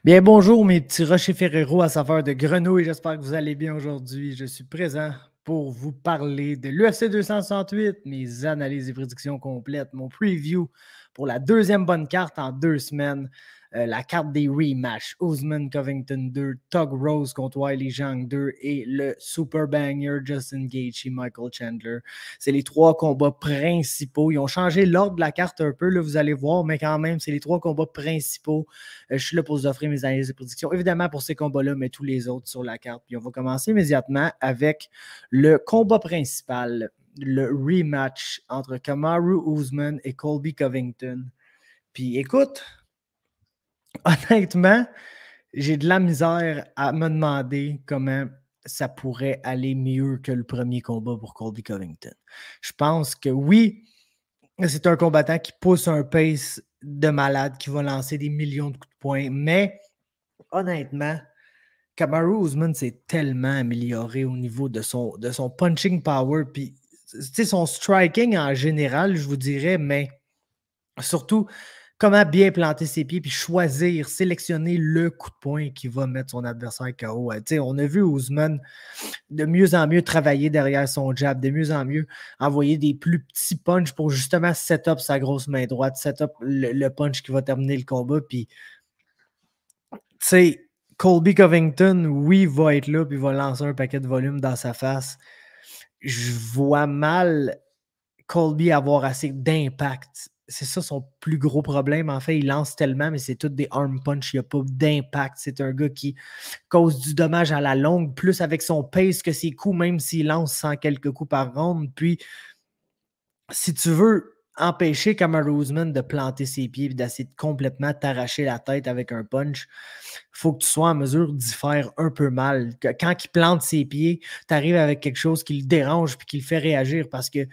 Bien, bonjour mes petits Rocher Ferrero à saveur de grenouille. J'espère que vous allez bien aujourd'hui. Je suis présent pour vous parler de l'UFC 268, mes analyses et prédictions complètes, mon preview pour la deuxième bonne carte en 2 semaines, la carte des rematchs, Usman Covington 2, Tug Rose contre Wiley Zhang 2 et le super banger Justin Gaethje, Michael Chandler. C'est les trois combats principaux. Ils ont changé l'ordre de la carte un peu, là, vous allez voir, mais quand même, c'est les trois combats principaux. Je suis là pour vous offrir mes analyses et prédictions, évidemment pour ces combats-là, mais tous les autres sur la carte. Puis on va commencer immédiatement avec le combat principal, le rematch entre Kamaru Usman et Colby Covington. Puis écoute, honnêtement, j'ai de la misère à me demander comment ça pourrait aller mieux que le premier combat pour Colby Covington. Je pense que oui, c'est un combattant qui pousse un pace de malade, qui va lancer des millions de coups de poing, mais honnêtement, Kamaru Usman s'est tellement amélioré au niveau de son punching power, puis son striking en général, je vous dirais, mais surtout comment bien planter ses pieds puis choisir, sélectionner le coup de poing qui va mettre son adversaire KO. On a vu Usman de mieux en mieux travailler derrière son jab, de mieux en mieux envoyer des plus petits punches pour justement set up sa grosse main droite, set up le punch qui va terminer le combat. Puis, tu sais, Colby Covington, oui, va être là puis va lancer un paquet de volume dans sa face. Je vois mal Colby avoir assez d'impact. C'est ça son plus gros problème. En fait, il lance tellement, mais c'est tout des arm punch. Il n'y a pas d'impact. C'est un gars qui cause du dommage à la longue, plus avec son pace que ses coups, même s'il lance 100 quelques coups par ronde. Puis, si tu veux empêcher Kamaru Usman de planter ses pieds et d'essayer de complètement t'arracher la tête avec un punch, il faut que tu sois en mesure d'y faire un peu mal. Quand il plante ses pieds, tu arrives avec quelque chose qui le dérange et qui le fait réagir parce que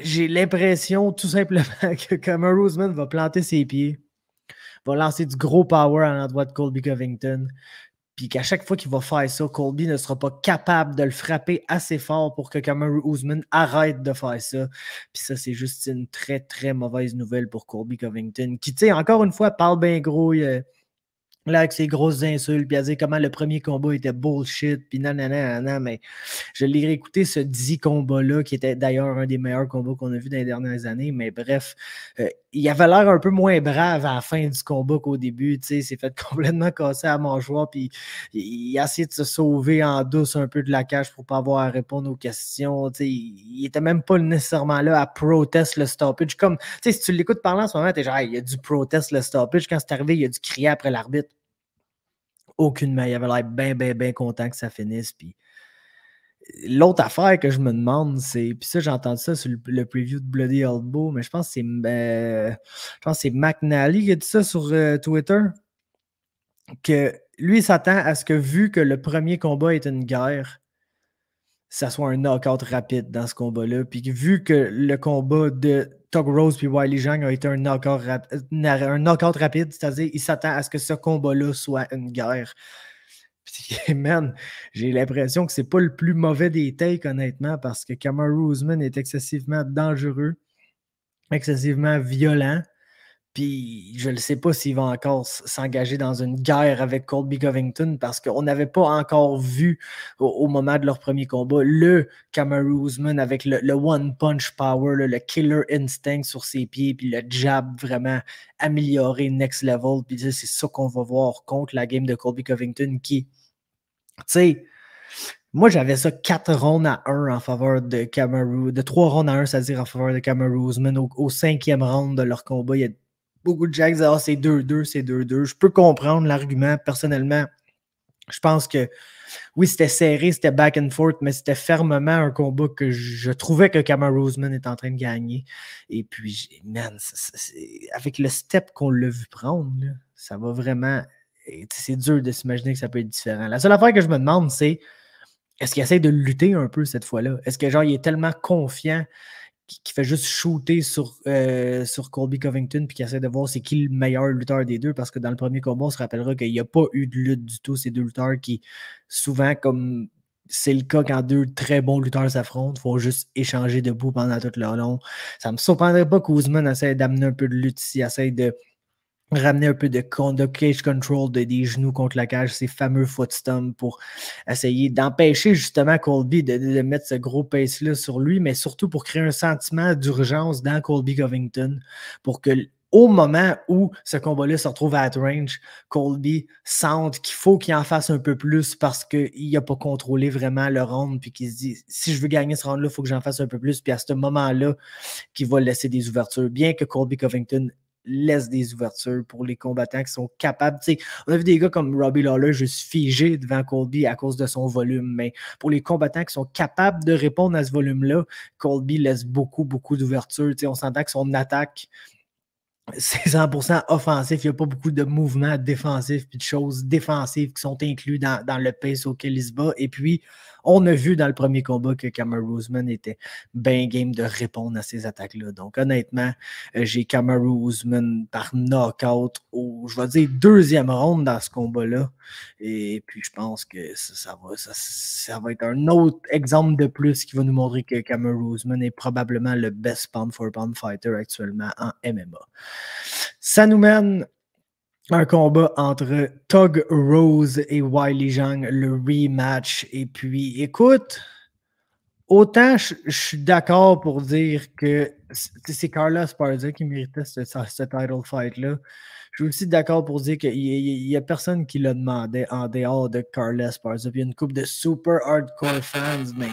j'ai l'impression tout simplement que Kamaru Usman va planter ses pieds, va lancer du gros power à l'endroit de Colby Covington, puis qu'à chaque fois qu'il va faire ça, Colby ne sera pas capable de le frapper assez fort pour que Kamaru Usman arrête de faire ça. Puis ça, c'est juste une très, très mauvaise nouvelle pour Colby Covington, qui, tu sais, encore une fois, parle bien gros, là, avec ses grosses insultes, puis à dire comment le premier combat était bullshit, puis nanana, mais je l'ai réécouté ce 10 combat-là, qui était d'ailleurs un des meilleurs combats qu'on a vu dans les dernières années, mais bref, il avait l'air un peu moins brave à la fin du combat qu'au début, tu sais, il s'est fait complètement casser à la mâchoire, puis il a essayé de se sauver en douce un peu de la cage pour pas avoir à répondre aux questions, tu sais, il était même pas nécessairement là à protest le stoppage, comme, tu sais, si tu l'écoutes parler en ce moment, t'es genre, il y a du protest le stoppage, quand c'est arrivé, il a dû crier après l'arbitre. Aucunement. Il avait l'air bien content que ça finisse. Puis l'autre affaire que je me demande, c'est. Puis ça, j'ai entendu ça sur le preview de Bloody Elbow, mais je pense que c'est McNally qui a dit ça sur Twitter. Que lui, il s'attend à ce que, vu que le premier combat est une guerre, ça soit un knockout rapide dans ce combat-là. Puis vu que le combat de Tug Rose puis Wiley Zhang a été un knockout rapide, c'est-à-dire il s'attend à ce que ce combat-là soit une guerre. Puis, man, j'ai l'impression que c'est pas le plus mauvais des takes, honnêtement, parce que Kamaru Usman est excessivement dangereux, excessivement violent. Puis je ne sais pas s'il va encore s'engager dans une guerre avec Colby Covington parce qu'on n'avait pas encore vu au moment de leur premier combat le Kamaru Usman avec le one punch power, le killer instinct sur ses pieds, puis le jab vraiment amélioré next level. Puis c'est ça qu'on va voir contre la game de Colby Covington qui, tu sais, moi, j'avais ça 4 rondes à 1 en faveur de Kamaru, de 3 rondes à 1, c'est-à-dire en faveur de Kamaru Usman. Au 5e round de leur combat, il y a beaucoup de gens qui disent « Ah, c'est 2-2, c'est 2-2 ». Je peux comprendre l'argument. Personnellement, je pense que oui, c'était serré, c'était back and forth, mais c'était fermement un combat que je trouvais que Kamaru Usman était en train de gagner. Et puis, man, avec le step qu'on l'a vu prendre, là, ça va vraiment... C'est dur de s'imaginer que ça peut être différent. La seule affaire que je me demande, c'est est-ce qu'il essaie de lutter un peu cette fois-là? Est-ce que genre il est tellement confiant qu'il fait juste shooter sur Colby Covington puis qu'il essaie de voir c'est qui le meilleur lutteur des deux? Parce que dans le premier combat, on se rappellera qu'il n'y a pas eu de lutte du tout. Ces deux lutteurs qui, souvent, comme c'est le cas quand deux très bons lutteurs s'affrontent, font juste échanger debout pendant tout le long. Ça ne me surprendrait pas qu'Ousmane essaie d'amener un peu de lutte ici, essaie de ramener un peu de cage control des genoux contre la cage, ces fameux footstomps pour essayer d'empêcher justement Colby de mettre ce gros pace-là sur lui, mais surtout pour créer un sentiment d'urgence dans Colby Covington pour que au moment où ce combat-là se retrouve à range, Colby sente qu'il faut qu'il en fasse un peu plus parce qu'il n'a pas contrôlé vraiment le round puis qu'il se dit si je veux gagner ce round-là, il faut que j'en fasse un peu plus. Puis à ce moment-là, qu'il va laisser des ouvertures. Bien que Colby Covington laisse des ouvertures pour les combattants qui sont capables. T'sais, on a vu des gars comme Robbie Lawler juste figé devant Colby à cause de son volume, mais pour les combattants qui sont capables de répondre à ce volume-là, Colby laisse beaucoup, beaucoup d'ouvertures. On s'entend que son attaque, c'est 100% offensif. Il n'y a pas beaucoup de mouvements défensifs et de choses défensives qui sont inclus dans le pace auquel il se bat. Et puis, on a vu dans le premier combat que Kamaru Usman était bien game de répondre à ces attaques-là. Donc, honnêtement, j'ai Kamaru Usman par knockout au, je vais dire, deuxième round dans ce combat-là. Et puis, je pense que ça va être un autre exemple de plus qui va nous montrer que Kamaru Usman est probablement le best pound-for-pound fighter actuellement en MMA. Ça nous mène un combat entre Thug Rose et Weili Zhang, le rematch. Et puis, écoute, autant je suis d'accord pour dire que c'est Carla Esparza qui méritait ce title fight-là. Je suis aussi d'accord pour dire qu'il n'y a personne qui l'a demandé en dehors de Carla Esparza. Puis il y a une couple de super hardcore fans, mais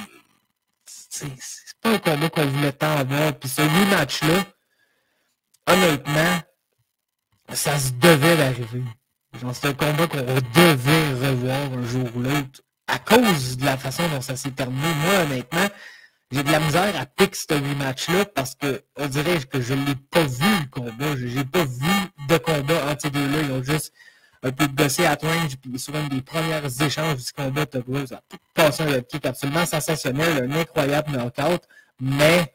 c'est pas un combat qu'on voulait tant avoir. Puis ce rematch-là, honnêtement, ça se devait d'arriver. C'est un combat qu'on devait revoir un jour ou l'autre à cause de la façon dont ça s'est terminé. Moi, honnêtement, j'ai de la misère à piquer ce rematch-là parce que on dirait que je ne l'ai pas vu, le combat. Je n'ai pas vu de combat entre ces deux-là. Ils ont juste un peu gossé à range, puis sur un des premiers échanges du combat, Thug Rose a passé un kick absolument sensationnel, un incroyable knockout, mais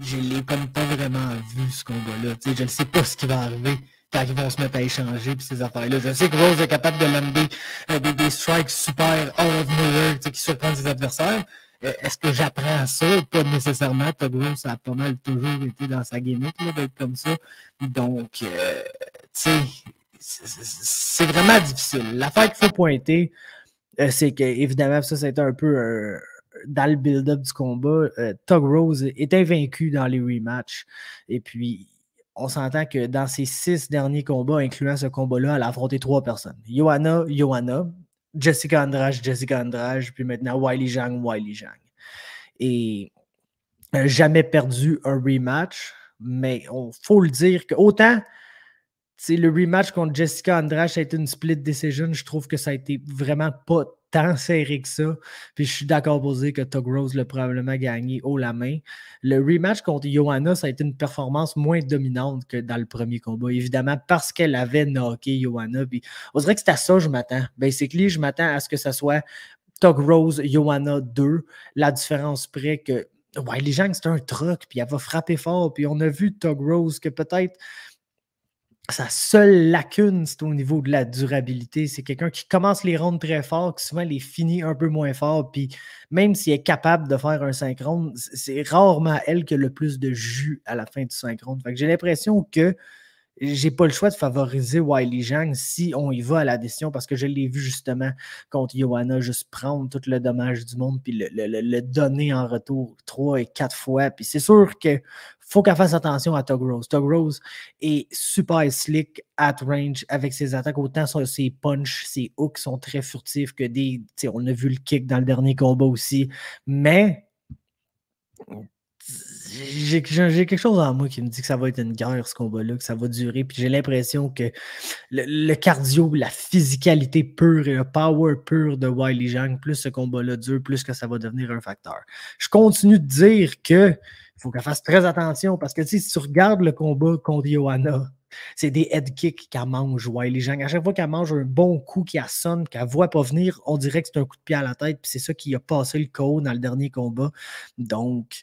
je l'ai comme pas vraiment vu, ce combat-là. Je ne sais pas ce qui va arriver quand ils vont se mettre à échanger puis ces affaires-là. Je sais que Rose est capable de lander des strikes super out of nowhere qui surprennent ses adversaires. Est-ce que j'apprends ça? Pas nécessairement. Thug Rose, ça a pas mal toujours été dans sa gimmick d'être comme ça. Donc, tu sais, c'est vraiment difficile. L'affaire qu'il faut pointer, c'est que, évidemment, ça a été un peu dans le build-up du combat. Thug Rose était vaincu dans les rematchs. Et puis, on s'entend que dans ses 6 derniers combats, incluant ce combat-là, elle a affronté 3 personnes. Johanna, Jessica Andrade, puis maintenant Weili Zhang. Et jamais perdu un rematch, mais il faut le dire que autant le rematch contre Jessica Andrade, ça a été une split decision. Je trouve que ça a été vraiment pas tant serré que ça. Puis je suis d'accord pour dire que Thug Rose l'a probablement gagné haut la main. Le rematch contre Johanna, ça a été une performance moins dominante que dans le premier combat. Évidemment, parce qu'elle avait knocké Johanna. Puis on dirait que c'est à ça que je m'attends. Basically, je m'attends à ce que ça soit Thug Rose, Johanna 2. La différence près que les gens, c'est un truc, puis elle va frapper fort. Puis on a vu Thug Rose que peut-être sa seule lacune, c'est au niveau de la durabilité. C'est quelqu'un qui commence les rounds très fort, qui souvent les finit un peu moins fort. Puis même s'il est capable de faire un 5 rounds, c'est rarement elle qui a le plus de jus à la fin du 5 rounds. Fait que j'ai l'impression que j'ai pas le choix de favoriser Weili Zhang si on y va à la décision parce que je l'ai vu justement contre Johanna juste prendre tout le dommage du monde puis le donner en retour 3 et 4 fois. Puis c'est sûr que faut qu'elle fasse attention à Thug Rose. Thug Rose est super slick at range avec ses attaques. Autant ses punches, ses hooks sont très furtifs que on a vu le kick dans le dernier combat aussi. Mais j'ai quelque chose en moi qui me dit que ça va être une guerre, ce combat-là, que ça va durer. Puis j'ai l'impression que le cardio, la physicalité pure et le power pur de Weili Zhang, plus ce combat-là dure, plus que ça va devenir un facteur. Je continue de dire que il faut qu'elle fasse très attention parce que si tu regardes le combat contre Johanna, c'est des head kicks qu'elle mange, Weili Zhang. À chaque fois qu'elle mange un bon coup qui sonne, qu'elle ne voit pas venir, on dirait que c'est un coup de pied à la tête. Puis c'est ça qui a passé le KO dans le dernier combat. Donc,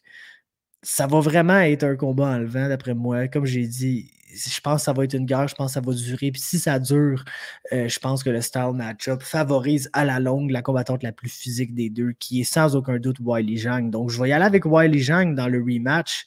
ça va vraiment être un combat enlevant, d'après moi. Comme j'ai dit, je pense que ça va être une guerre, je pense que ça va durer. Puis si ça dure, je pense que le style match-up favorise à la longue la combattante la plus physique des deux, qui est sans aucun doute Weili Zhang. Donc, je vais y aller avec Weili Zhang dans le rematch.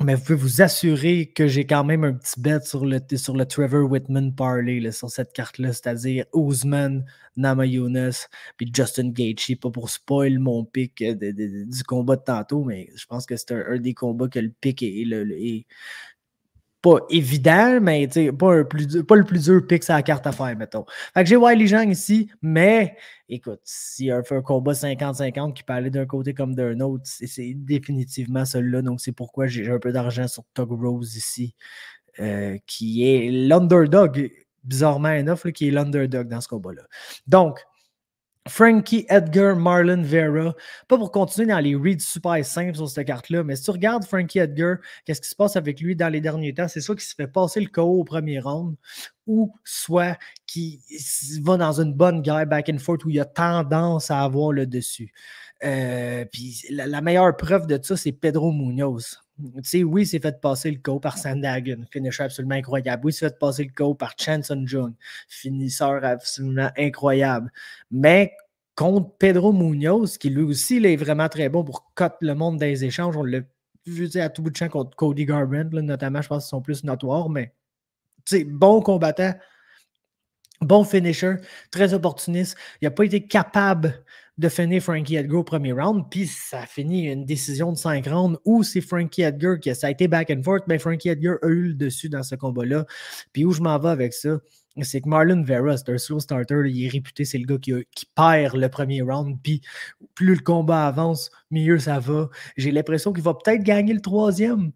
Mais vous pouvez vous assurer que j'ai quand même un petit bet sur le Trevor Whitman parlay là, sur cette carte-là, c'est-à-dire Ousmane, Namajunas, puis Justin Gaethje. Pas pour spoil mon pick du combat de tantôt, mais je pense que c'est un des combats que le pick est pas évident, mais pas le plus dur pick sur la carte à faire, mettons. Fait que j'ai Wiley Zhang ici, mais écoute, s'il y a un combat 50-50 qui peut aller d'un côté comme d'un autre, c'est définitivement celui-là. Donc c'est pourquoi j'ai un peu d'argent sur Tug Rose ici, qui est l'underdog, bizarrement enough, là, qui est l'underdog dans ce combat-là. Donc, Frankie Edgar, Marlon Vera. Pas pour continuer dans les reads super simples sur cette carte-là, mais si tu regardes Frankie Edgar, qu'est-ce qui se passe avec lui dans les derniers temps? C'est soit qu'il se fait passer le KO au premier round, ou soit qu'il va dans une bonne guerre back and forth où il a tendance à avoir le dessus. Puis la meilleure preuve de ça, c'est Pedro Munoz. Tu sais, oui, il s'est fait passer le KO par Sandhagen, finisseur absolument incroyable. Oui, il s'est fait passer le KO par Chanson Jung, finisseur absolument incroyable. Mais contre Pedro Munoz, qui lui aussi il est vraiment très bon pour cut le monde des échanges, on l'a vu à tout bout de champ contre Cody Garbrandt, là, notamment, je pense qu'ils sont plus notoires, mais bon combattant, bon finisher, très opportuniste. Il n'a pas été capable de finir Frankie Edgar au premier round, puis ça a fini une décision de 5 rounds où c'est Frankie Edgar ça a été back and forth, mais Frankie Edgar a eu le dessus dans ce combat-là. Puis où je m'en vais avec ça, c'est que Marlon Vera, c'est un slow starter, il est réputé, c'est le gars qui perd le premier round, puis plus le combat avance, mieux ça va. J'ai l'impression qu'il va peut-être gagner le troisième.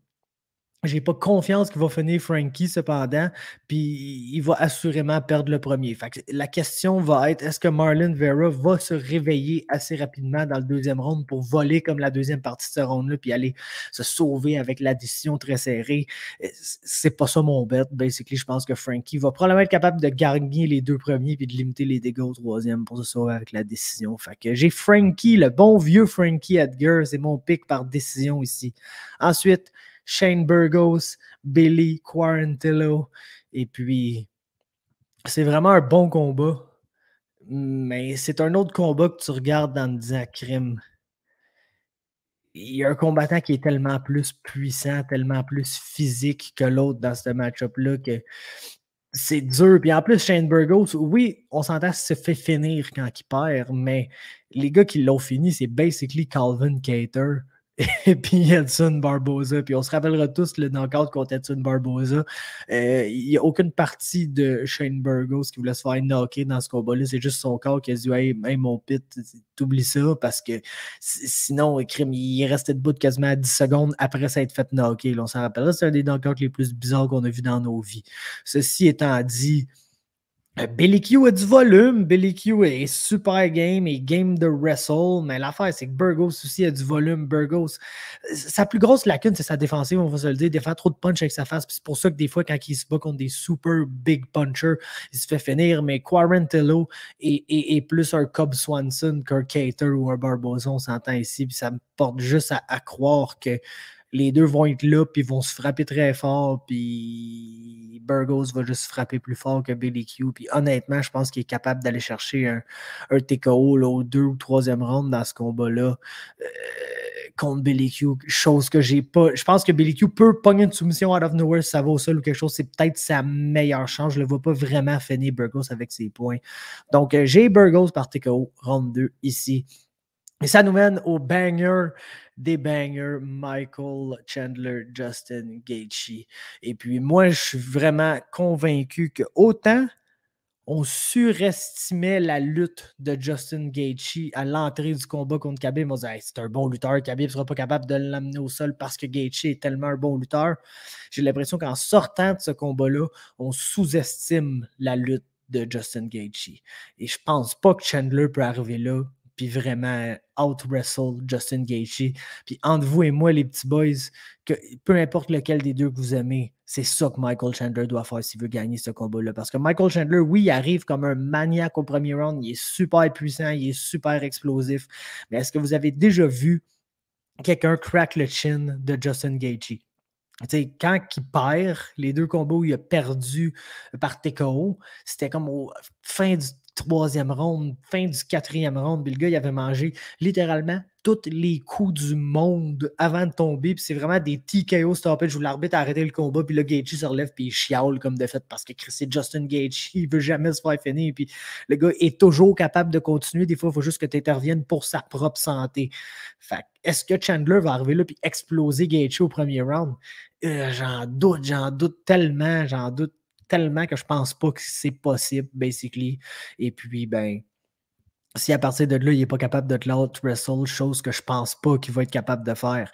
J'ai pas confiance qu'il va finir Frankie cependant, puis il va assurément perdre le premier. Fait que la question va être, est-ce que Marlon Vera va se réveiller assez rapidement dans le deuxième round pour voler comme la deuxième partie de ce round-là, puis aller se sauver avec la décision très serrée? C'est pas ça mon bet. Basically, je pense que Frankie va probablement être capable de gagner les deux premiers puis de limiter les dégâts au troisième pour se sauver avec la décision. Fait que j'ai Frankie, le bon vieux Frankie Edgar, c'est mon pick par décision ici. Ensuite, Shane Burgos, Billy Quarantillo. Et puis, c'est vraiment un bon combat. Mais c'est un autre combat que tu regardes dans le disant crime. Il y a un combattant qui est tellement plus puissant, tellement plus physique que l'autre dans ce match-up-là que c'est dur. Puis en plus, Shane Burgos, oui, on s'entend se fait finir quand il perd, mais les gars qui l'ont fini, c'est basically Calvin Kattar et puis Edson Barboza. Puis on se rappellera tous le knockout contre Edson Barboza. Il n'y a aucune partie de Shane Burgos qui voulait se faire knocker dans ce combat-là. C'est juste son corps qui a dit hey, mon pit, t'oublies ça parce que sinon, il est resté debout quasiment à 10 secondes après s'être fait knocker. Là, on s'en rappellera, c'est un des knockouts les plus bizarres qu'on a vu dans nos vies. Ceci étant dit, Billy Q a du volume. Billy Q est super game et game de wrestle, mais l'affaire, c'est que Burgos aussi a du volume. Burgos, sa plus grosse lacune, c'est sa défensive, on va se le dire. Il fait trop de punch avec sa face. C'est pour ça que des fois, quand il se bat contre des super big punchers, il se fait finir. Mais Quarantillo est plus un Cub Swanson qu'un Kattar ou un Barboza, on s'entend ici. Puis ça me porte juste à croire que les deux vont être là, puis vont se frapper très fort, puis Burgos va juste frapper plus fort que Billy Q. Puis honnêtement, je pense qu'il est capable d'aller chercher un TKO là, au 2 ou 3e round dans ce combat-là contre Billy Q. Chose que j'ai pas. Je pense que Billy Q peut pogner une soumission out of nowhere si ça va au sol ou quelque chose. C'est peut-être sa meilleure chance. Je ne le vois pas vraiment finir Burgos avec ses points. Donc, j'ai Burgos par TKO, round 2 ici. Et ça nous mène au banger des bangers, Michael Chandler, Justin Gaethje. Et puis moi, je suis vraiment convaincu que autant on surestimait la lutte de Justin Gaethje à l'entrée du combat contre Khabib. On disait hey, c'est un bon lutteur, Khabib ne sera pas capable de l'amener au sol parce que Gaethje est tellement un bon lutteur. J'ai l'impression qu'en sortant de ce combat-là, on sous-estime la lutte de Justin Gaethje. Et je pense pas que Chandler peut arriver là puis vraiment out-wrestle Justin Gaethje. Puis entre vous et moi, les petits boys, que peu importe lequel des deux que vous aimez, c'est ça que Michael Chandler doit faire s'il veut gagner ce combat-là. Parce que Michael Chandler, oui, il arrive comme un maniaque au premier round, il est super puissant, il est super explosif. Mais est-ce que vous avez déjà vu quelqu'un crack le chin de Justin Gaethje? T'sais, quand il perd, les deux combats où il a perdu par TKO, c'était comme au fin du troisième round, fin du quatrième round, puis le gars, il avait mangé littéralement tous les coups du monde avant de tomber, puis c'est vraiment des TKO stoppage où l'arbitre a arrêté le combat, puis là, Gaethje se relève, puis il chiale comme de fait, parce que c'est Justin Gaethje, il veut jamais se faire finir, puis le gars est toujours capable de continuer, des fois, il faut juste que tu interviennes pour sa propre santé. Fait est-ce que Chandler va arriver là, puis exploser Gaethje au premier round? J'en doute tellement que je pense pas que c'est possible, basically. Et puis, ben, si à partir de là, il n'est pas capable de te l'out-wrestle, chose que je pense pas qu'il va être capable de faire,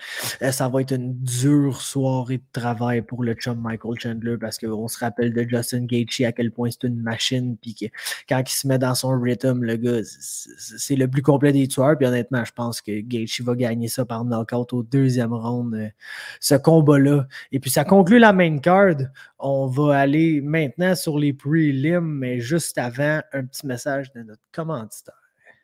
ça va être une dure soirée de travail pour le chum Michael Chandler parce qu'on se rappelle de Justin Gaethje à quel point c'est une machine puis que quand il se met dans son rhythm, le gars, c'est le plus complet des tueurs. Puis honnêtement, je pense que Gaethje va gagner ça par knockout au deuxième round, ce combat-là. Et puis ça conclut la main card. On va aller maintenant sur les prelims, mais juste avant, un petit message de notre commanditaire.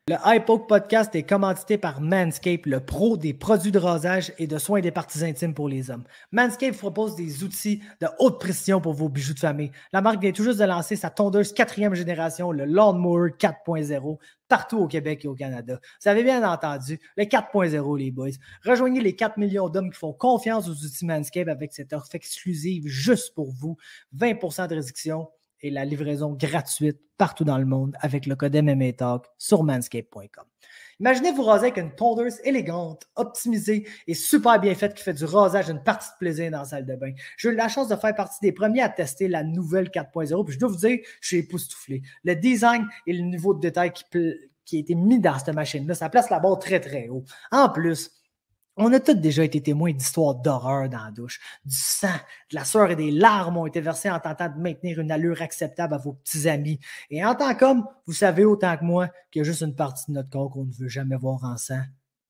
Le iPoke Podcast est commandité par Manscaped, le pro des produits de rasage et de soins des parties intimes pour les hommes. Manscaped propose des outils de haute précision pour vos bijoux de famille. La marque vient tout juste de lancer sa tondeuse 4e génération, le Lawnmower 4.0, partout au Québec et au Canada. Vous avez bien entendu, le 4.0, les boys. Rejoignez les 4 millions d'hommes qui font confiance aux outils Manscaped avec cette offre exclusive juste pour vous. 20% de réduction et la livraison gratuite partout dans le monde avec le code MMA Talk sur manscaped.com. Imaginez vous raser avec une tondeuse élégante, optimisée et super bien faite qui fait du rasage d'une partie de plaisir dans la salle de bain. J'ai eu la chance de faire partie des premiers à tester la nouvelle 4.0 puis je dois vous dire, je suis époustouflé. Le design et le niveau de détail qui a été mis dans cette machine-là, ça place la barre très très haut. En plus, on a tous déjà été témoins d'histoires d'horreur dans la douche. Du sang, de la sueur et des larmes ont été versées en tentant de maintenir une allure acceptable à vos petits amis. Et en tant qu'homme, vous savez autant que moi qu'il y a juste une partie de notre corps qu'on ne veut jamais voir en sang.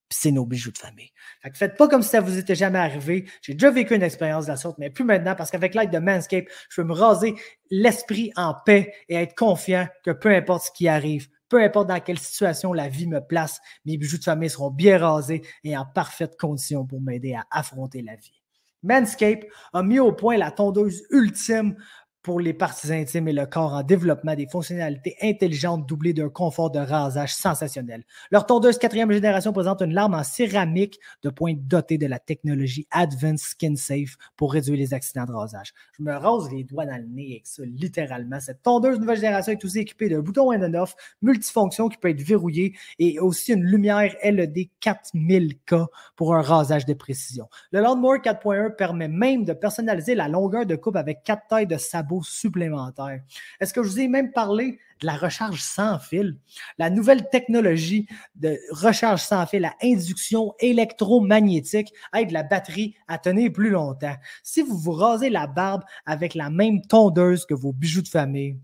Puis c'est nos bijoux de famille. Fait que faites pas comme si ça vous était jamais arrivé. J'ai déjà vécu une expérience de la sorte, mais plus maintenant parce qu'avec l'aide de Manscaped, je peux me raser l'esprit en paix et être confiant que peu importe ce qui arrive, peu importe dans quelle situation la vie me place, mes bijoux de famille seront bien rasés et en parfaite condition pour m'aider à affronter la vie. Manscaped a mis au point la tondeuse ultime pour les parties intimes et le corps en développement des fonctionnalités intelligentes doublées d'un confort de rasage sensationnel. Leur tondeuse 4e génération présente une lame en céramique de pointe dotée de la technologie Advanced Skin Safe pour réduire les accidents de rasage. Je me rase les doigts dans le nez avec ça, littéralement. Cette tondeuse nouvelle génération est aussi équipée d'un bouton on-and-off multifonction qui peut être verrouillé et aussi une lumière LED 4000K pour un rasage de précision. Le Lawnmower 4.1 permet même de personnaliser la longueur de coupe avec 4 tailles de sabots supplémentaires. Est-ce que je vous ai même parlé de la recharge sans fil? La nouvelle technologie de recharge sans fil à induction électromagnétique aide la batterie à tenir plus longtemps. Si vous vous rasez la barbe avec la même tondeuse que vos bijoux de famille,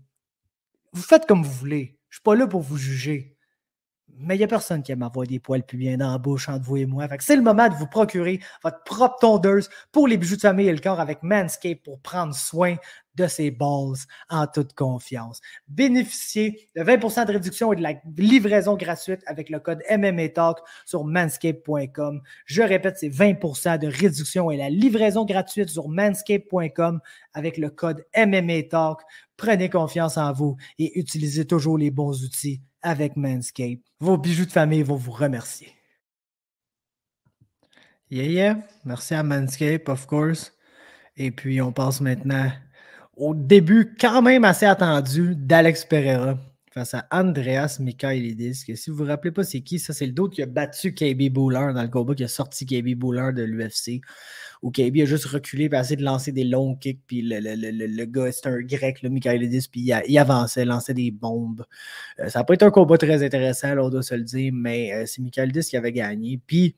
vous faites comme vous voulez. Je ne suis pas là pour vous juger. Mais il n'y a personne qui aime avoir des poils pubiens dans la bouche entre vous et moi. Fait que c'est le moment de vous procurer votre propre tondeuse pour les bijoux de famille et le corps avec Manscaped pour prendre soin de ses balls en toute confiance. Bénéficiez de 20% de réduction et de la livraison gratuite avec le code MMA Talk sur manscaped.com. Je répète, c'est 20% de réduction et la livraison gratuite sur manscaped.com avec le code MMA Talk. Prenez confiance en vous et utilisez toujours les bons outils avec Manscaped. Vos bijoux de famille vont vous remercier. Yeah. Merci à Manscaped, of course. Et puis, on passe maintenant au début quand même assez attendu d'Alex Pereira face à Andreas Michailidis. Que si vous ne vous rappelez pas c'est qui, ça c'est le d'autre qui a battu KB Bhullar dans le combat, qui a sorti KB Bhullar de l'UFC, où KB a juste reculé et essayé de lancer des longs kicks, puis le gars, c'est un grec, le Michailidis, puis il avançait, lançait des bombes. Ça n'a pas été un combat très intéressant, là, on doit se le dire, mais c'est Michailidis qui avait gagné. Puis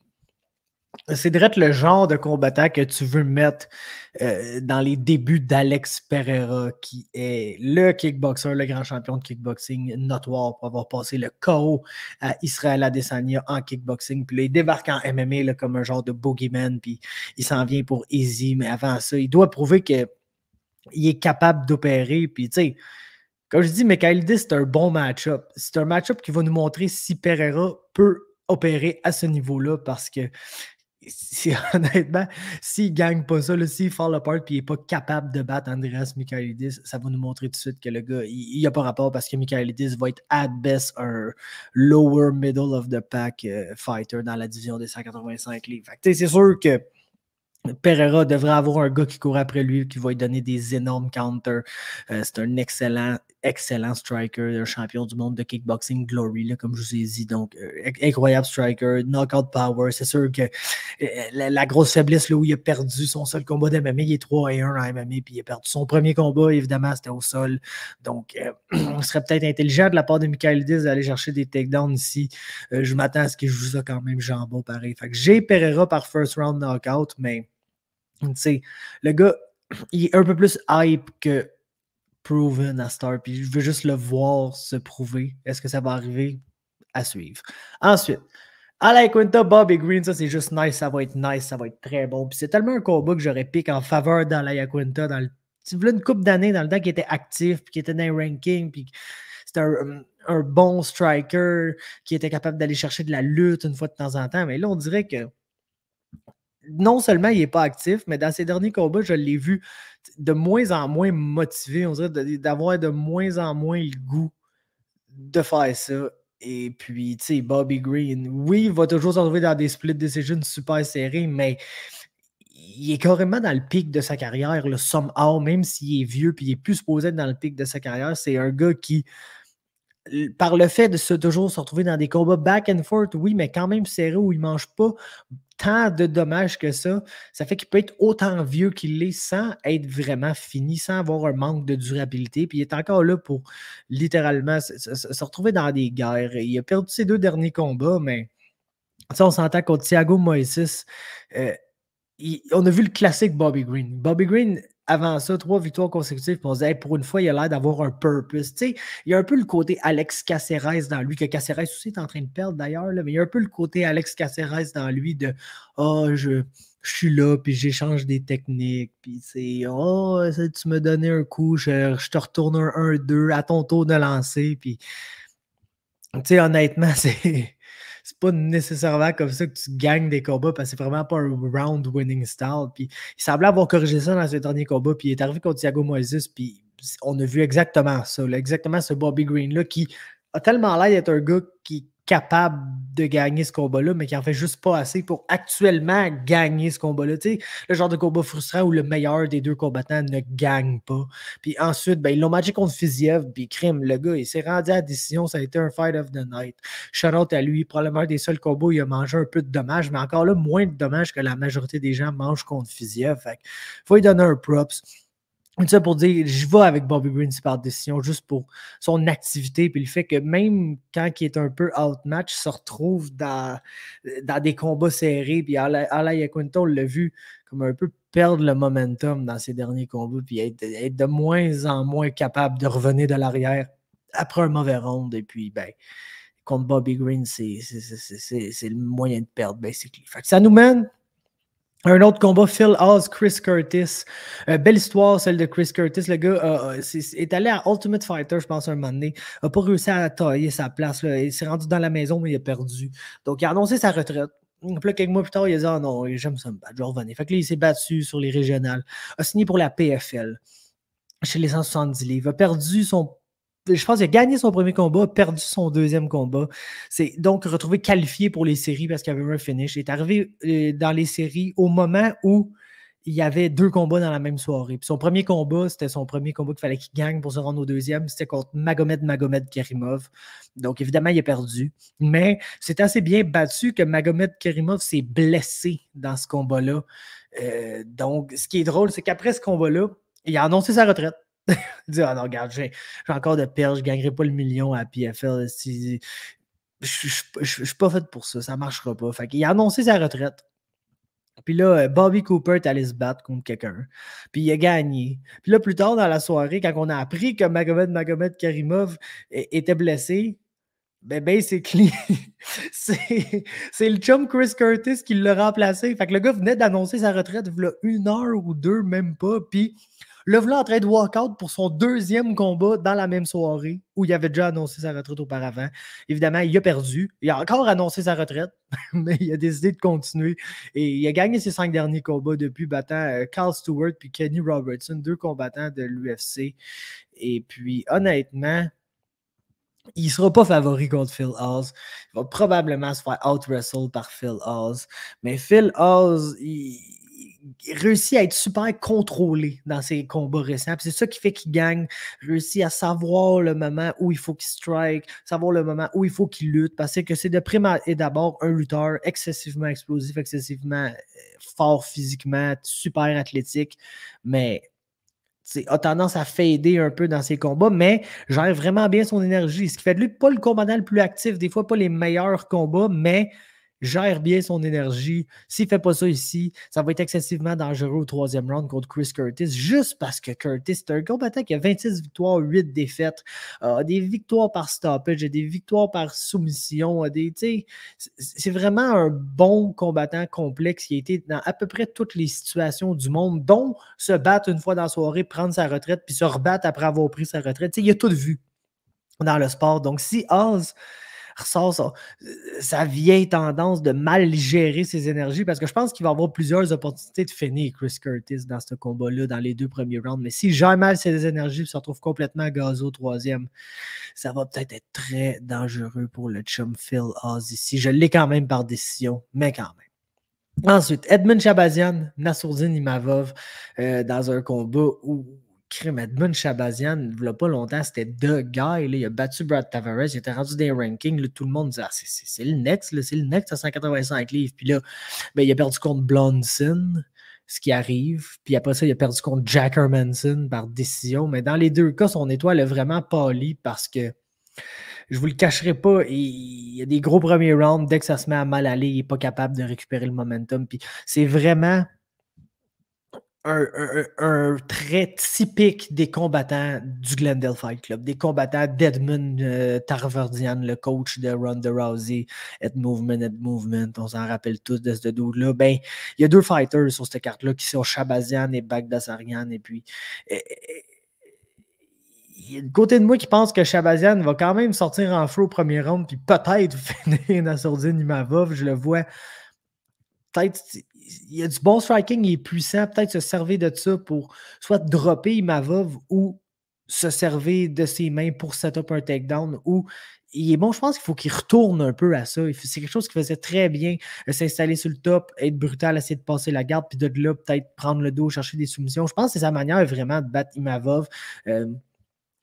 c'est direct le genre de combattant que tu veux mettre dans les débuts d'Alex Pereira, qui est le kickboxer, le grand champion de kickboxing notoire pour avoir passé le KO à Israel Adesanya en kickboxing. Puis là, il débarque en MMA là, comme un genre de boogeyman, puis il s'en vient pour easy. Mais avant ça, il doit prouver qu'il est capable d'opérer. Puis tu sais, comme je dis, Michailidis, c'est un bon match-up. C'est un match-up qui va nous montrer si Pereira peut opérer à ce niveau-là parce que honnêtement, s'il ne gagne pas ça, s'il fall apart et il n'est pas capable de battre Andreas Michailidis, ça va nous montrer tout de suite que le gars, il n'y a pas rapport parce que Michailidis va être at best un lower middle of the pack fighter dans la division des 185 livres. C'est sûr que Pereira devrait avoir un gars qui court après lui, qui va lui donner des énormes counters. C'est un excellent striker, un champion du monde de kickboxing Glory, là, comme je vous ai dit. Donc, incroyable striker, knockout power. C'est sûr que la grosse faiblesse, là où il a perdu son seul combat d'MMA, il est 3-1 en MMA, puis il a perdu son premier combat, évidemment, c'était au sol. Donc, on serait peut-être intelligent de la part de Michailidis d'aller chercher des takedowns ici. Je m'attends à ce qu'il joue ça quand même jambon pareil. Fait que j'ai Pereira par first round knockout, mais le gars, il est un peu plus hype que proven à Star, puis je veux juste le voir se prouver. Est-ce que ça va arriver? À suivre. Ensuite, à la Quinta, Bobby Green, ça c'est juste nice, ça va être très bon. Puis c'est tellement un combat que j'aurais piqué en faveur dans la Quinta, dans une couple d'années, dans le temps qu'il était actif, puis qu'il était dans les rankings, puis c'était un bon striker qui était capable d'aller chercher de la lutte une fois de temps en temps. Mais là, on dirait que non seulement il n'est pas actif, mais dans ses derniers combats, je l'ai vu de moins en moins motivé. On dirait d'avoir de moins en moins le goût de faire ça. Et puis, tu sais, Bobby Green, oui, il va toujours se retrouver dans des split decisions super serrés, mais il est carrément dans le pic de sa carrière, le somehow, même s'il est vieux, puis il est plus supposé être dans le pic de sa carrière. C'est un gars qui, par le fait de toujours se retrouver dans des combats back and forth, oui, mais quand même serré où il ne mange pas tant de dommages que ça fait qu'il peut être autant vieux qu'il l'est sans être vraiment fini, sans avoir un manque de durabilité. Puis il est encore là pour littéralement se retrouver dans des guerres. Il a perdu ses 2 derniers combats, mais on s'entend contre Thiago Moises. On a vu le classique Bobby Green. Bobby Green, avant ça, 3 victoires consécutives, puis on se dit, hey, pour une fois, il a l'air d'avoir un purpose. Tu sais, il y a un peu le côté Alex Caceres dans lui, que Caceres aussi est en train de perdre d'ailleurs, mais il y a un peu le côté Alex Caceres dans lui de je suis là, puis j'échange des techniques, puis c'est tu me donnais un coup, je te retourne un 1-2 à ton tour de lancer, puis tu sais, honnêtement, c'est pas nécessairement comme ça que tu gagnes des combats parce que c'est vraiment pas un round winning style. Puis il semblait avoir corrigé ça dans ses derniers combats. Puis il est arrivé contre Thiago Moises. Puis on a vu exactement ça. Là, exactement ce Bobby Green-là qui a tellement l'air d'être un gars qui est capable de gagner ce combat-là, mais qui en fait juste pas assez pour actuellement gagner ce combat-là. Tu sais, le genre de combat frustrant où le meilleur des 2 combattants ne gagne pas. Puis ensuite, ils l'ont matché contre Fiziev, puis crime, le gars, il s'est rendu à la décision, ça a été un fight of the night. Shout out à lui, probablement un des seuls combats où il a mangé un peu de dommages, mais encore là, moins de dommages que la majorité des gens mangent contre Fiziev. Fait faut lui donner un props. Tout ça pour dire, je vais avec Bobby Green par décision, juste pour son activité, puis le fait que même quand il est un peu outmatch, il se retrouve dans des combats serrés, puis Ala Iaquinta, on l'a vu comme un peu perdre le momentum dans ses derniers combats, puis être de moins en moins capable de revenir de l'arrière après un mauvais round, et puis, contre Bobby Green, c'est le moyen de perdre, basically. Fait que ça nous mène un autre combat, Phil Oz, Chris Curtis. Belle histoire, celle de Chris Curtis. Le gars est allé à Ultimate Fighter, je pense, un moment donné. N'a pas réussi à tailler sa place. Là. Il s'est rendu dans la maison, mais il a perdu. Donc, il a annoncé sa retraite. Puis là, quelques mois plus tard, il a dit « Ah non, j'aime ça me battre, je vais revenir. » Fait que là, il s'est battu sur les régionales. A signé pour la PFL, chez les 170 livres. A perdu je pense qu'il a gagné son premier combat, a perdu son deuxième combat. C'est donc retrouvé qualifié pour les séries parce qu'il y avait un finish. Il est arrivé dans les séries au moment où il y avait 2 combats dans la même soirée. Puis son premier combat, c'était son premier combat qu'il fallait qu'il gagne pour se rendre au deuxième. C'était contre Magomed Karimov. Donc, évidemment, il a perdu. Mais c'est assez bien battu que Magomed Karimov s'est blessé dans ce combat-là. Donc, ce qui est drôle, c'est qu'après ce combat-là, il a annoncé sa retraite. Il dit, ah non, regarde, j'ai encore de perdre, je ne gagnerai pas le million à PFL. Je ne suis pas fait pour ça, ça ne marchera pas. Fait qu'il a annoncé sa retraite. Puis là, Bobby Cooper est allé se battre contre quelqu'un. Puis il a gagné. Puis là, plus tard dans la soirée, quand on a appris que Magomed Karimov était blessé, basically, c'est le chum Chris Curtis qui l'a remplacé. Fait que le gars venait d'annoncer sa retraite il y a 1 heure ou 2, même pas. Puis Le voilà en train de walk-out pour son deuxième combat dans la même soirée où il avait déjà annoncé sa retraite auparavant. Évidemment, il a perdu. Il a encore annoncé sa retraite, mais il a décidé de continuer. Et il a gagné ses 5 derniers combats depuis, battant Carl Stewart puis Kenny Robertson, 2 combattants de l'UFC. Et puis, honnêtement, il ne sera pas favori contre Phil Hawes. Il va probablement se faire out-wrestle par Phil Hawes. Mais Phil Hawes, il réussit à être super contrôlé dans ses combats récents. C'est ça qui fait qu'il gagne. Il réussit à savoir le moment où il faut qu'il strike, savoir le moment où il faut qu'il lutte. Parce que c'est de prime et d'abord un lutteur excessivement explosif, excessivement fort physiquement, super athlétique. Mais a tendance à fader un peu dans ses combats, mais gère vraiment bien son énergie. Ce qui fait de lui pas le combattant le plus actif, des fois pas les meilleurs combats, mais gère bien son énergie. S'il ne fait pas ça ici, ça va être excessivement dangereux au 3e round contre Chris Curtis, juste parce que Curtis, c'est un combattant qui a 26 victoires, 8 défaites, des victoires par stoppage, des victoires par soumission, c'est vraiment un bon combattant complexe qui a été dans à peu près toutes les situations du monde, dont se battre une fois dans la soirée, prendre sa retraite, puis se rebattre après avoir pris sa retraite. Il a tout vu dans le sport. Donc, si Oz ressort sa vieille tendance de mal gérer ses énergies, parce que je pense qu'il va avoir plusieurs opportunités de finir Chris Curtis dans ce combat-là, dans les 2 premiers rounds. Mais s'il gère mal ses énergies et se retrouve complètement gazé au 3e, ça va peut-être être très dangereux pour le chum Phil Hawes ici. Je l'ai quand même par décision, mais quand même. Ensuite, Edmund Shabazian, Nassourdine Imavov, dans un combat où Edmund Shabazian, il n'y a pas longtemps, c'était The Guy. Là, il a battu Brad Tavares, il était rendu des rankings. Là, tout le monde disait c'est le next, c'est le next à 185 livres. Puis là, ben, il a perdu contre Blonson, ce qui arrive. Puis après ça, il a perdu contre Jack Hermanson par décision. Mais dans les 2 cas, son étoile a vraiment pâli parce que je ne vous le cacherai pas, il y a des gros premiers rounds. Dès que ça se met à mal aller, il n'est pas capable de récupérer le momentum. Puis c'est vraiment un trait typique des combattants du Glendale Fight Club, des combattants d'Edmund Tarverdian, le coach de Ronda Rousey, Ed Movement, on s'en rappelle tous de ce dude-là. Ben, il y a 2 fighters sur cette carte-là qui sont Shabazian et Bagdasaryan. Et puis, il y a le côté de moi qui pense que Shabazian va quand même sortir en feu au premier round, puis peut-être finir Nassourdine Imavov. Je le vois. Peut-être il y a du bon striking, il est puissant, peut-être se servir de ça pour soit dropper Imavov ou se servir de ses mains pour set up un takedown, ou il est bon, je pense qu'il faut qu'il retourne un peu à ça. C'est quelque chose qui faisait très bien, s'installer sur le top, être brutal, essayer de passer la garde, puis de là, peut-être prendre le dos, chercher des soumissions. Je pense que c'est sa manière vraiment de battre Imavov.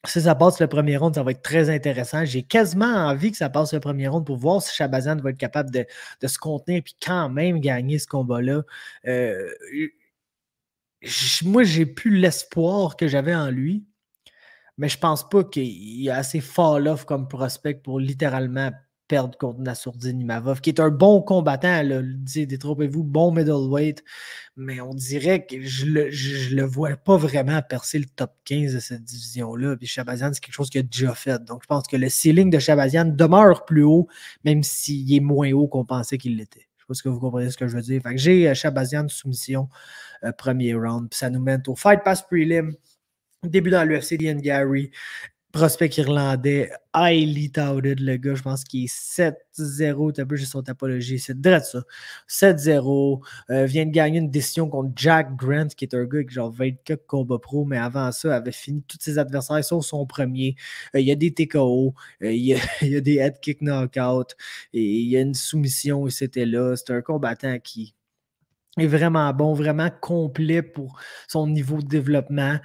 Si ça passe le premier round, ça va être très intéressant. J'ai quasiment envie que ça passe le premier round pour voir si Shabazian va être capable de se contenir et quand même gagner ce combat-là. Moi, j'ai plus l'espoir que j'avais en lui, mais je pense pas qu'il y a assez fall-off comme prospect pour littéralement perdre contre Nassourdine Imavov, qui est un bon combattant, détrompez-vous, bon middleweight, mais on dirait que je le vois pas vraiment percer le top 15 de cette division-là. Puis Shabazian, c'est quelque chose qu'il a déjà fait. Donc, je pense que le ceiling de Shabazian demeure plus haut, même s'il est moins haut qu'on pensait qu'il l'était. Je ne sais pas si vous comprenez ce que je veux dire. Fait que j'ai Shabazian soumission, premier round, puis ça nous mène au Fight Pass Prelim. Début dans l'UFC, Ian Gary, prospect irlandais, highly touted, le gars, je pense qu'il est 7-0, t'as peu juste son topologie, c'est direct ça. 7-0, vient de gagner une décision contre Jack Grant, qui est un gars avec genre 24 combats pro, mais avant ça, avait fini tous ses adversaires, sauf son premier. Il y a des TKO, il y a des head kick knockout, et il y a une soumission, et c'était là. C'est un combattant qui est vraiment bon, vraiment complet pour son niveau de développement.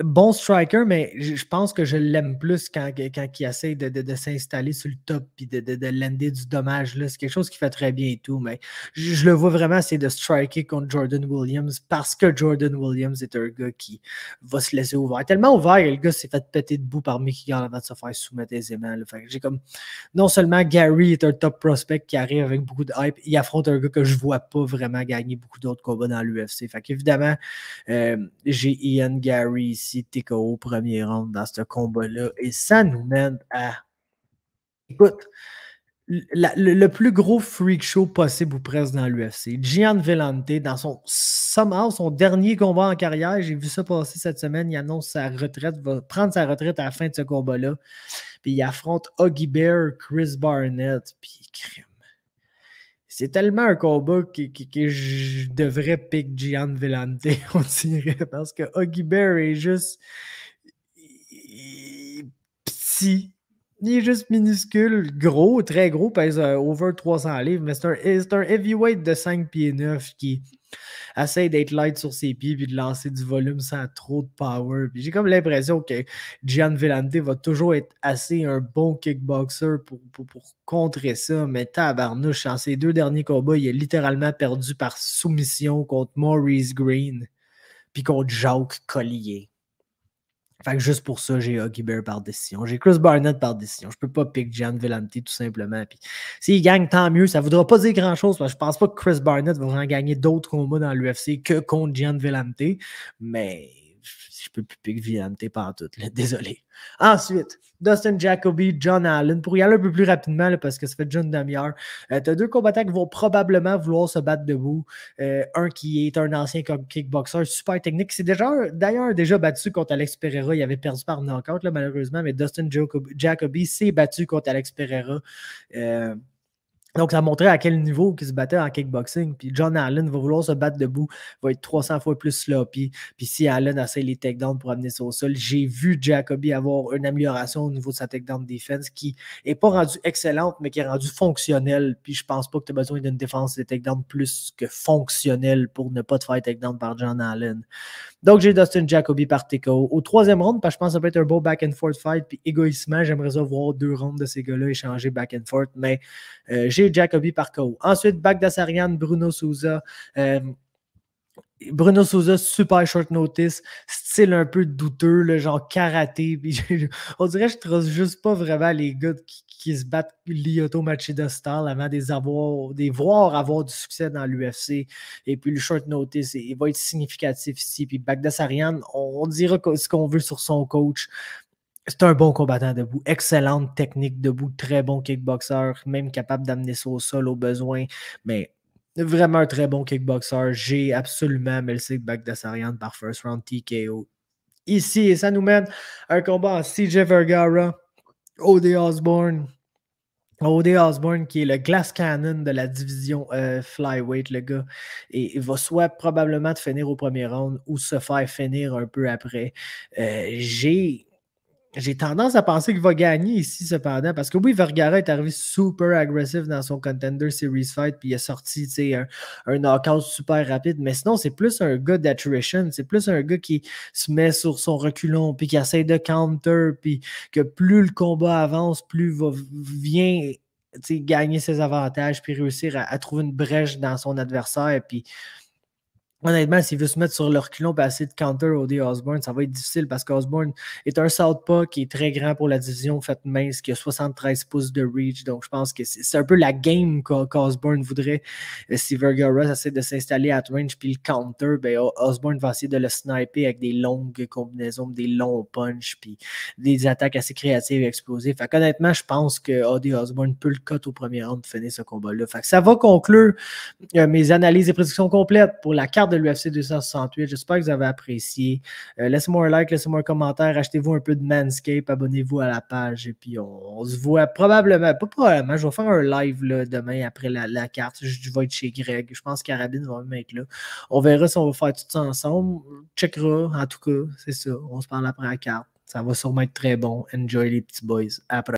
Bon striker, mais je pense que je l'aime plus quand il essaie de s'installer sur le top et de lander du dommage. C'est quelque chose qui fait très bien et tout, mais je le vois vraiment essayer de striker contre Jordan Williams parce que Jordan Williams est un gars qui va se laisser ouvert. Tellement ouvert que le gars s'est fait péter debout par Mickey Gall avant de se faire soumettre aisément. J'ai comme, non seulement Gary est un top prospect qui arrive avec beaucoup de hype, il affronte un gars que je vois pas vraiment gagner beaucoup d'autres combats dans l'UFC. Fait qu'évidemment, j'ai Ian Gary ici, TKO, premier round dans ce combat-là. Et ça nous mène à... Écoute, le plus gros freak show possible ou presque dans l'UFC. Gian Villante, dans son somehow, son dernier combat en carrière, j'ai vu ça passer cette semaine, il annonce sa retraite, va prendre sa retraite à la fin de ce combat-là. Puis il affronte Huggy Bear, Chris Barnett, puis crime. C'est tellement un combat que je devrais pick Gian Villante, on dirait, parce que Huggy Bear est juste petit. Il est juste minuscule, gros, très gros, pèse over 300 livres, mais c'est un heavyweight de 5 pieds 9 qui essaie d'être light sur ses pieds puis de lancer du volume sans trop de power. Puis j'ai comme l'impression que Gian Villante va toujours être assez un bon kickboxer pour contrer ça, mais tabarnouche, en ses 2 derniers combats, il a littéralement perdu par soumission contre Maurice Green puis contre Jacques Collier. Fait que juste pour ça, j'ai Huggy Bear par décision. J'ai Chris Barnett par décision. Je peux pas pick Gian Villante tout simplement. Puis s'il gagne, tant mieux. Ça ne voudra pas dire grand-chose parce que je pense pas que Chris Barnett va vraiment gagner d'autres combats dans l'UFC que contre Gian Villante. Mais je peux plus pick Villante pantoute. Désolé. Ensuite, Dustin Jacoby, John Allen. Pour y aller un peu plus rapidement, là, parce que ça fait déjà une demi-heure. Tu as 2 combattants qui vont probablement vouloir se battre debout. Un qui est un ancien kickboxer super technique. C'est d'ailleurs déjà battu contre Alex Pereira. Il avait perdu par knockout, là, malheureusement, mais Dustin Jacoby s'est battu contre Alex Pereira. Donc, ça montrait à quel niveau il se battait en kickboxing. Puis John Allen va vouloir se battre debout, va être 300 fois plus sloppy. Puis si Allen essaie les takedowns pour amener ça au sol, j'ai vu Jacoby avoir une amélioration au niveau de sa takedown defense qui n'est pas rendue excellente, mais qui est rendue fonctionnelle. Puis je pense pas que tu as besoin d'une défense de takedown plus que fonctionnelle pour ne pas te faire takedown par John Allen. Donc, j'ai Dustin Jacoby par TKO. Au 3e round, parce que je pense que ça peut être un beau back-and-forth fight. Puis égoïstement, j'aimerais ça voir 2 rounds de ces gars-là échanger back-and-forth. Mais j'ai Jacoby par KO. Ensuite, Bagdasaryan, Bruno Souza. Bruno Souza, super short notice, style un peu douteux, le genre karaté. Puis on dirait que je ne trouve juste pas vraiment les gars qui se battent Lyoto Machida style avant de voir avoir du succès dans l'UFC. Et puis le short notice, il va être significatif ici. Puis Bagdasaryan, on dira ce qu'on veut sur son coach. C'est un bon combattant debout, excellente technique debout, très bon kickboxer, même capable d'amener ça au sol au besoin. Mais vraiment un très bon kickboxer. J'ai absolument Melsik Bagdasaryan par first round TKO. Ici, et ça nous mène à un combat en CJ Vergara, O.D. Osborne. O.D. Osborne, qui est le glass cannon de la division flyweight, le gars, et il va soit probablement te finir au premier round ou se faire finir un peu après. J'ai tendance à penser qu'il va gagner ici, cependant, parce que oui, Vergara est arrivé super agressif dans son Contender Series fight, puis il a sorti un knockout super rapide, mais sinon, c'est plus un gars d'attrition, c'est plus un gars qui se met sur son reculon, puis qui essaie de counter, puis que plus le combat avance, plus vient gagner ses avantages, puis réussir à trouver une brèche dans son adversaire, puis honnêtement, s'il veut se mettre sur le reculon et essayer de counter O.D. Osborne, ça va être difficile parce qu'Osborne est un southpaw qui est très grand pour la division faite mince, qui a 73 pouces de reach. Donc, je pense que c'est un peu la game qu'Osborne voudrait. Si Vergara essaie de s'installer à range puis le counter, ben Osborne va essayer de le sniper avec des longues combinaisons, des longs punches puis des attaques assez créatives et explosives. Fait qu'honnêtement, je pense que O.D. Osborne peut le cut au premier round pour finir ce combat-là. Fait que ça va conclure mes analyses et prédictions complètes pour la carte de l'UFC 268. J'espère que vous avez apprécié. Laissez-moi un like, laissez-moi un commentaire, achetez-vous un peu de Manscaped, abonnez-vous à la page et puis on se voit probablement, pas probablement, je vais faire un live là, demain après la carte. Je vais être chez Greg. Je pense qu'Arabine va même être là. On verra si on va faire tout ça ensemble. Checkera, en tout cas, c'est ça. On se parle après la carte. Ça va sûrement être très bon. Enjoy les petits boys. Après.